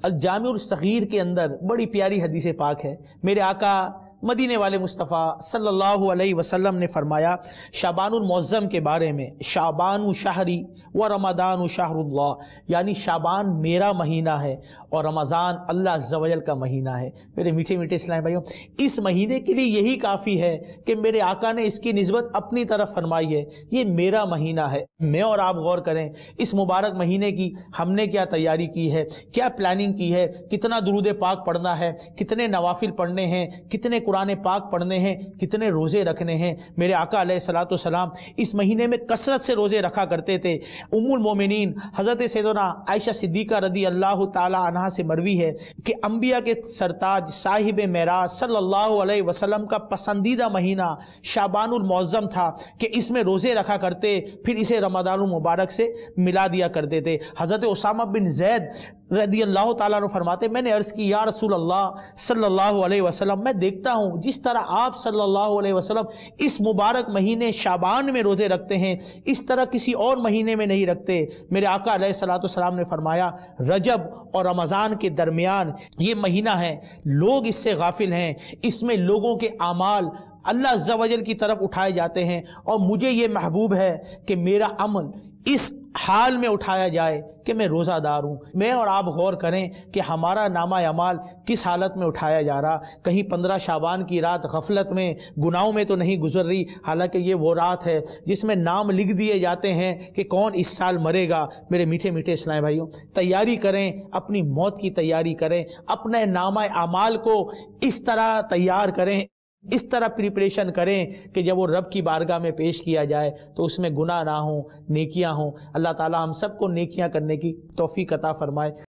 الجامع الصغیر کے اندر بڑی پیاری حدیث پاک ہے۔ میرے آقا مدینے والے مصطفیٰ صلی اللہ علیہ وسلم نے فرمایا شعبان المعظم کے بارے میں، شعبان شہری و رمضان شہر اللہ، یعنی شعبان میرا مہینہ ہے اور رمضان اللہ عز و جل کا مہینہ ہے۔ میرے میٹھے میٹھے اسلامی بھائیوں، اس مہینے کے لیے یہی کافی ہے کہ میرے آقا نے اس کی نسبت اپنی طرف فرمائی ہے، یہ میرا مہینہ ہے۔ میں اور آپ غور کریں اس مبارک مہینے کی ہم نے کیا تیاری کی ہے، کیا پلاننگ کی ہے، کتنا درود پاک پڑھنا ہے، کتنے نوافل پڑھنے ہیں، کتنے قرآن پاک پڑھنے ہیں، کتنے روزے رکھنے ہیں۔ میرے آقا علیہ الصلوۃ والسلام اس مہینے میں کثرت سے روزے رکھا کرتے تھے۔ ام المومنین حضرت سیدنا عائشہ صدیقہ رضی اللہ تعالی عنہا سے مروی ہے کہ انبیاء کے سرتاج صاحب معراج صلی اللہ علیہ وسلم کا پسندیدہ مہینہ شعبان المعظم تھا کہ اس میں روزے رکھا کرتے، پھر اسے رمضان المبارک سے ملا دیا کرتے تھے۔ حضرت اسامہ بن زید رضی اللہ تعالیٰ عنہ فرماتے میں نے عرض کی یا رسول اللہ صلی اللہ علیہ وسلم، میں دیکھتا ہوں جس طرح آپ صلی اللہ علیہ وسلم اس مبارک مہینے شعبان میں روزے رکھتے ہیں، اس طرح کسی اور مہینے میں نہیں رکھتے۔ میرے آقا علیہ الصلوۃ والسلام نے فرمایا رجب اور رمضان کے درمیان یہ مہینہ ہے، لوگ اس سے غافل ہیں، اس میں لوگوں کے اعمال اللہ عز و جل کی طرف اٹھائے جاتے ہیں، اور مجھے یہ محبوب ہے کہ میرا عمل اس حال میں اٹھایا جائے کہ میں روزہ دار ہوں۔ میں اور آپ غور کریں کہ ہمارا نامہ اعمال کس حالت میں اٹھایا جا رہا، کہیں 15 شعبان کی رات غفلت میں گناہوں میں تو نہیں گزر رہی، حالانکہ یہ وہ رات ہے جس میں نام لکھ دیے جاتے ہیں کہ کون اس سال مرے گا۔ میرے میٹھے میٹھے اسلامی بھائیوں، تیاری کریں، اپنی موت کی تیاری کریں، اپنے نامہ اعمال کو اس طرح تیار کریں، اس طرح پریپریشن کریں کہ جب وہ رب کی بارگاہ میں پیش کیا جائے تو اس میں گناہ نہ ہوں، نیکیاں ہوں۔ اللہ تعالی ہم سب کو نیکیاں کرنے کی توفیق عطا فرمائے۔